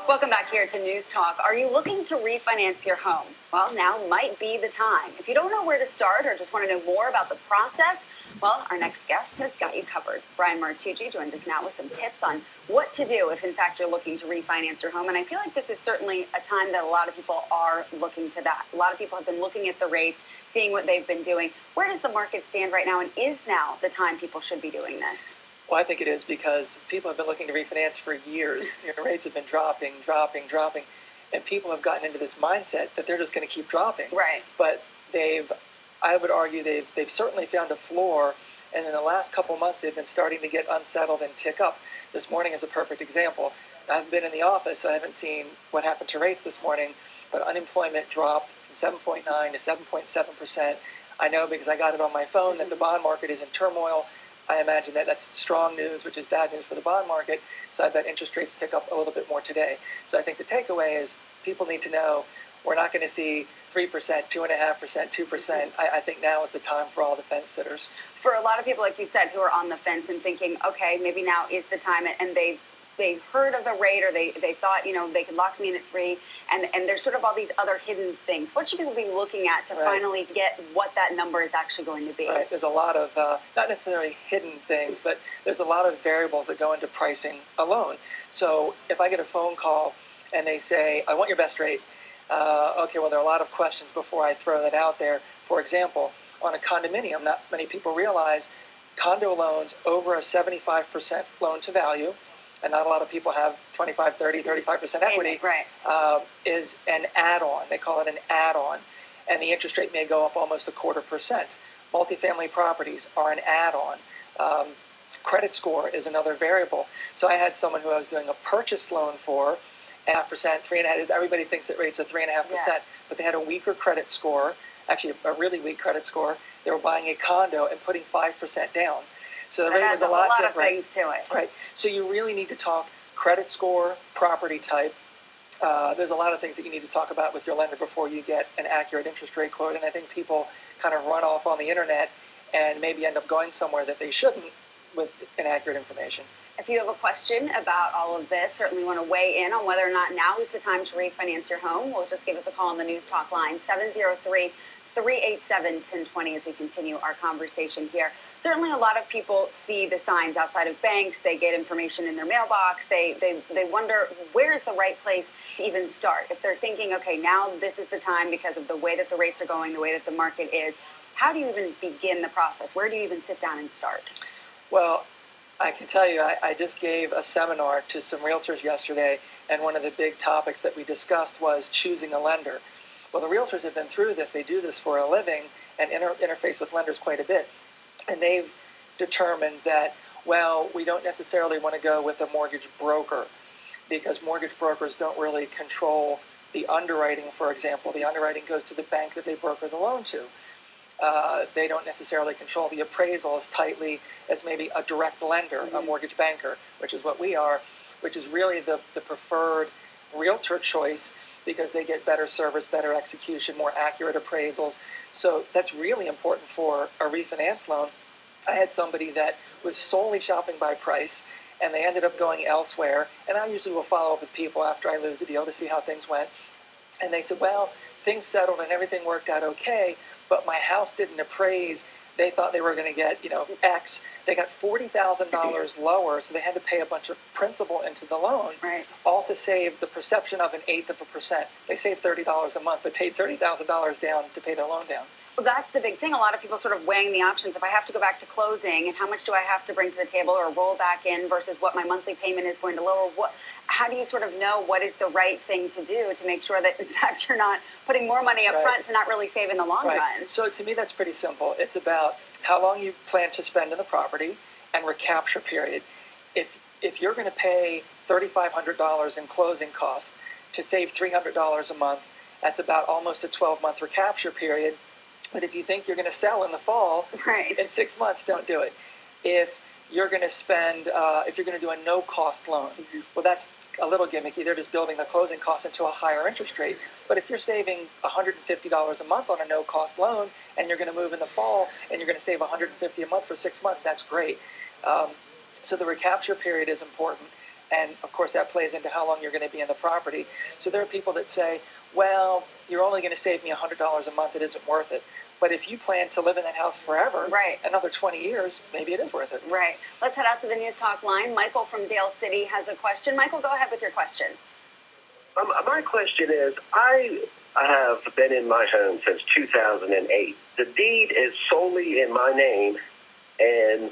Welcome back here to News Talk. Are you looking to refinance your home? Well, now might be the time. If you don't know where to start or just want to know more about the process, well, our next guest has got you covered. Brian Martucci joins us now with some tips on what to do if, in fact, you're looking to refinance your home. And I feel like this is certainly a time that a lot of people are looking to that. A lot of people have been looking at the rates, seeing what they've been doing. Where does the market stand right now, and is now the time people should be doing this? Well, I think it is because people have been looking to refinance for years. Rates have been dropping, and people have gotten into this mindset that they're just going to keep dropping. Right. But I would argue they've certainly found a floor, and in the last couple months they've been starting to get unsettled and tick up. This morning is a perfect example. I've been in the office, so I haven't seen what happened to rates this morning, but unemployment dropped from 7.9 to 7.7%. I know because I got it on my phone that the bond market is in turmoil. I imagine that that's strong news, which is bad news for the bond market, so I bet interest rates tick up a little bit more today. So I think the takeaway is people need to know we're not going to see 3%, 2.5%, 2%. I think now is the time for all the fence sitters. For a lot of people, like you said, who are on the fence and thinking, okay, maybe now is the time, and they've heard of the rate, or they thought, they could lock me in at 3, and there's sort of all these other hidden things. What should people be looking at to finally get what that number is actually going to be? Right. There's a lot of, not necessarily hidden things, but there's a lot of variables that go into pricing a loan. So if I get a phone call and they say, I want your best rate, okay, well, there are a lot of questions before I throw that out there. For example, on a condominium, not many people realize condo loans over a 75% loan to value, and not a lot of people have 25, 30, 35% equity, is an add-on. They call it an add-on, and the interest rate may go up almost 0.25%. Multifamily properties are an add-on. Credit score is another variable. So I had someone who I was doing a purchase loan for, 0.5%, 3.5%. Everybody thinks that rates are 3.5%, but they had a weaker credit score, actually a really weak credit score. They were buying a condo and putting 5% down. So the rate was a lot different. Of things to it. Right. So you really need to talk credit score, property type. There's a lot of things that you need to talk about with your lender before you get an accurate interest rate quote. And I think people kind of run off on the internet and maybe end up going somewhere that they shouldn't with inaccurate information. If you have a question about all of this, certainly want to weigh in on whether or not now is the time to refinance your home, well, just give us a call on the News Talk line, 703-387-1020, as we continue our conversation here. Certainly a lot of people see the signs outside of banks. They get information in their mailbox. They wonder, where's the right place to even start? If they're thinking, okay, now this is the time because of the way that the rates are going, the way that the market is, how do you even begin the process? Where do you even sit down and start? Well, I can tell you, I just gave a seminar to some realtors yesterday, and one of the big topics that we discussed was choosing a lender. Well, the realtors have been through this. They do this for a living and interface with lenders quite a bit. And they've determined that, well, we don't necessarily want to go with a mortgage broker because mortgage brokers don't really control the underwriting, for example. The underwriting goes to the bank that they broker the loan to. They don't necessarily control the appraisal as tightly as maybe a direct lender, a mortgage banker, which is what we are, which is really the preferred realtor choice because they get better service, better execution, more accurate appraisals. So that's really important for a refinance loan. I had somebody that was solely shopping by price, and they ended up going elsewhere. And I usually will follow up with people after I lose a deal to see how things went. And they said, well, things settled and everything worked out okay, but my house didn't appraise. They thought they were going to get, X. They got $40,000 lower, so they had to pay a bunch of principal into the loan, all to save the perception of 0.1%. They saved $30 a month, but paid $30,000 down to pay their loan down. Well, that's the big thing. A lot of people sort of weighing the options. If I have to go back to closing, and how much do I have to bring to the table or roll back in versus what my monthly payment is going to lower? How do you sort of know what is the right thing to do to make sure that, in fact, you're not putting more money up front to not really save in the long run? So to me, that's pretty simple. It's about how long you plan to spend in the property and recapture period. If you're going to pay $3,500 in closing costs to save $300 a month, that's about almost a 12-month recapture period. But if you think you're going to sell in the fall, in 6 months, don't do it. If you're going to spend, if you're going to do a no-cost loan, well, that's a little gimmicky. They're just building the closing costs into a higher interest rate. But if you're saving $150 a month on a no-cost loan, and you're going to move in the fall, and you're going to save $150 a month for 6 months, that's great. So the recapture period is important. And, of course, that plays into how long you're going to be in the property. So there are people that say, well, you're only going to save me $100 a month. It isn't worth it. But if you plan to live in that house forever, right, another 20 years, maybe it is worth it. Right. Let's head out to the News Talk line. Michael from Dale City has a question. Michael, go ahead with your question. My question is, I have been in my home since 2008. The deed is solely in my name, and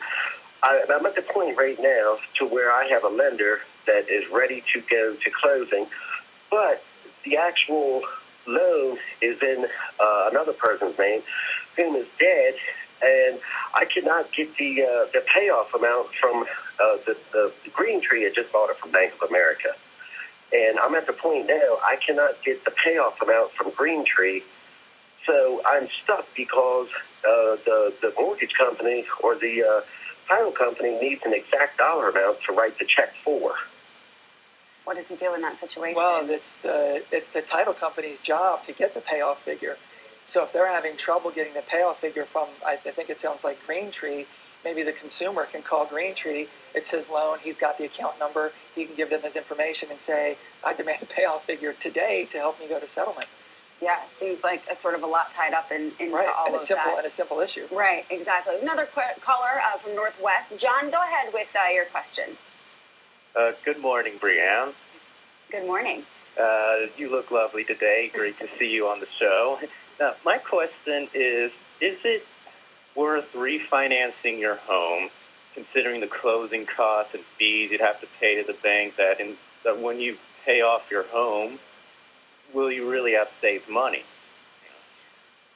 I'm at the point right now to where I have a lender that is ready to go to closing, but the actual loan is in another person's name, whom is dead, and I cannot get the payoff amount from the Green Tree. I just bought it from Bank of America. And I'm at the point now I cannot get the payoff amount from Green Tree, so I'm stuck because the mortgage company or the title company needs an exact dollar amount to write the check for. What does he do in that situation? Well, it's the title company's job to get the payoff figure. So if they're having trouble getting the payoff figure from, I think it sounds like Green Tree, maybe the consumer can call Green Tree. It's his loan. He's got the account number. He can give them his information and say, I demand a payoff figure today to help me go to settlement. Yeah, it seems like it's sort of a lot tied up into right. all and of that. And a simple issue. Right, exactly. Another caller from Northwest. John, go ahead with your question. Good morning, Brianne. Good morning. You look lovely today. Great to see you on the show. Now, my question is it worth refinancing your home, considering the closing costs and fees you'd have to pay to the bank, that when you pay off your home, will you really have saved money?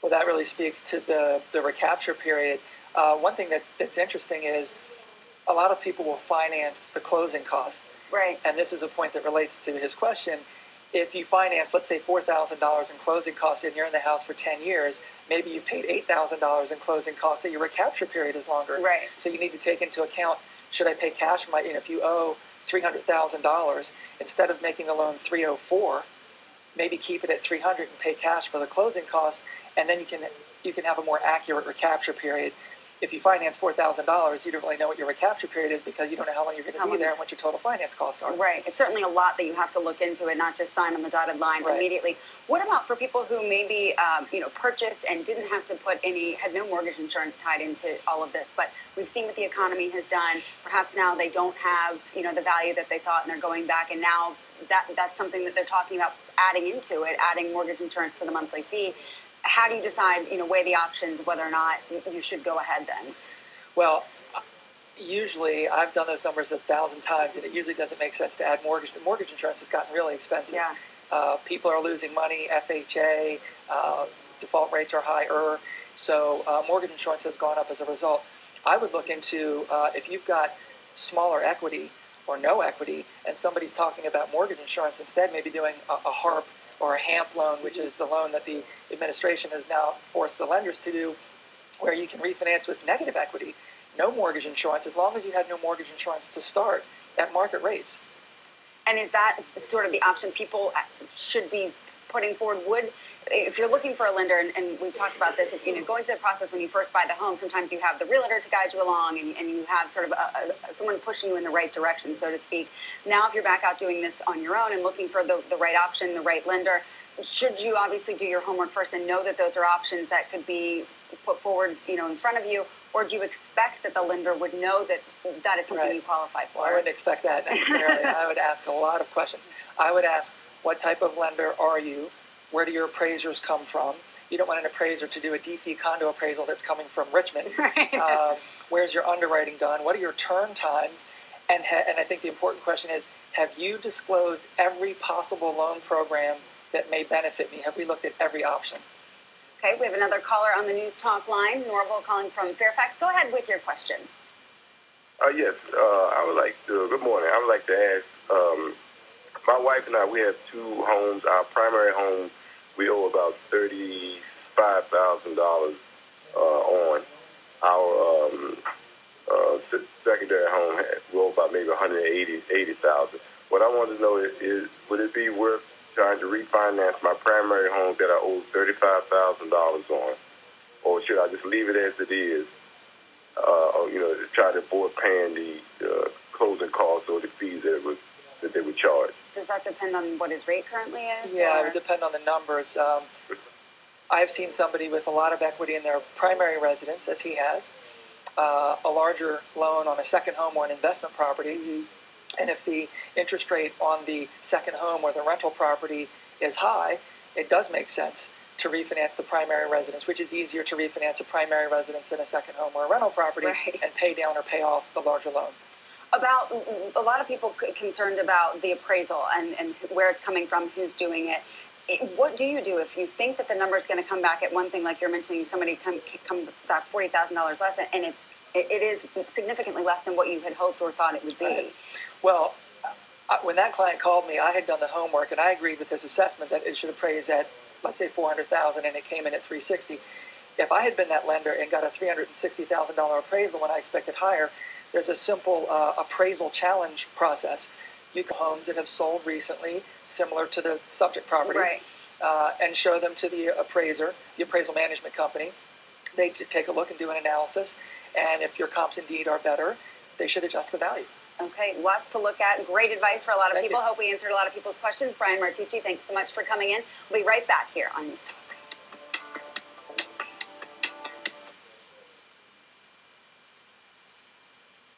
Well, that really speaks to the recapture period. One thing that's interesting is a lot of people will finance the closing costs. Right. And this is a point that relates to his question. If you finance, let's say, $4,000 in closing costs and you're in the house for 10 years, maybe you've paid $8,000 in closing costs, so your recapture period is longer. Right. So you need to take into account, should I pay cash? If you owe $300,000, instead of making the loan $304,000, maybe keep it at $300,000 and pay cash for the closing costs, and then you can have a more accurate recapture period. If you finance $4,000, you don't really know what your recapture period is because you don't know how long you're going to be there and what your total finance costs are. Right. It's certainly a lot that you have to look into it, not just sign on the dotted line immediately. What about for people who maybe purchased and didn't have to had no mortgage insurance tied into all of this, but we've seen what the economy has done. Perhaps now they don't have the value that they thought, and they're going back, and now that's something that they're talking about adding into it, adding mortgage insurance to the monthly fee. How do you decide, weigh the options, whether or not you should go ahead then? Well, usually I've done those numbers 1,000 times, and it usually doesn't make sense to add mortgage. The mortgage insurance has gotten really expensive. Yeah. People are losing money, FHA, default rates are higher, so mortgage insurance has gone up as a result. I would look into if you've got smaller equity or no equity, and somebody's talking about mortgage insurance, instead maybe doing a HARP or a HAMP loan, which is the loan that the administration has now forced the lenders to do, where you can refinance with negative equity, no mortgage insurance, as long as you had no mortgage insurance to start at market rates. And is that sort of the option people should be putting forward? If you're looking for a lender, and we've talked about this, going through the process when you first buy the home, sometimes you have the realtor to guide you along, and you have sort of someone pushing you in the right direction, so to speak. Now, if you're back out doing this on your own and looking for the right option, the right lender, should you obviously do your homework first and know that those are options that could be put forward, in front of you, or do you expect that the lender would know that that is something you qualify for? Well, I wouldn't expect that necessarily. I would ask a lot of questions. I would ask, what type of lender are you? Where do your appraisers come from? You don't want an appraiser to do a DC condo appraisal that's coming from Richmond. Right. Where's your underwriting done? What are your turn times? And I think the important question is, have you disclosed every possible loan program that may benefit me? Have we looked at every option? Okay, we have another caller on the News Talk line, Norval calling from Fairfax. Go ahead with your question. Yes, I would like to, good morning. I would like to ask, my wife and I, we have two homes. Our primary home, we owe about $35,000 on. Our secondary home, we owe about maybe $180,000. What I want to know is, would it be worth trying to refinance my primary home that I owe $35,000 on, or should I just leave it as it is? To try to avoid paying the closing costs or the fees that it would that they would charge. Does that depend on what his rate currently is? Yeah, or? it would depend on the numbers. I've seen somebody with a lot of equity in their primary residence, as he has, a larger loan on a second home or an investment property, and if the interest rate on the second home or the rental property is high, it does make sense to refinance the primary residence, which is easier to refinance a primary residence than a second home or a rental property, and pay down or pay off the larger loan. About a lot of people concerned about the appraisal and where it's coming from, who's doing it. What do you do if you think that the number is going to come back at one thing, like you're mentioning, somebody come back $40,000 less, and it is significantly less than what you had hoped or thought it would be? Right. Well, when that client called me, I had done the homework, and I agreed with his assessment that it should appraise at, let's say, $400,000, and it came in at $360,000. If I had been that lender and got a $360,000 appraisal when I expected higher, there's a simple appraisal challenge process. You can homes that have sold recently, similar to the subject property, and show them to the appraiser, the appraisal management company. They take a look and do an analysis, and if your comps indeed are better, they should adjust the value. Okay, lots to look at. Great advice for a lot of people. Hope we answered a lot of people's questions. Brian Martucci, thanks so much for coming in. We'll be right back here on NewsTalk.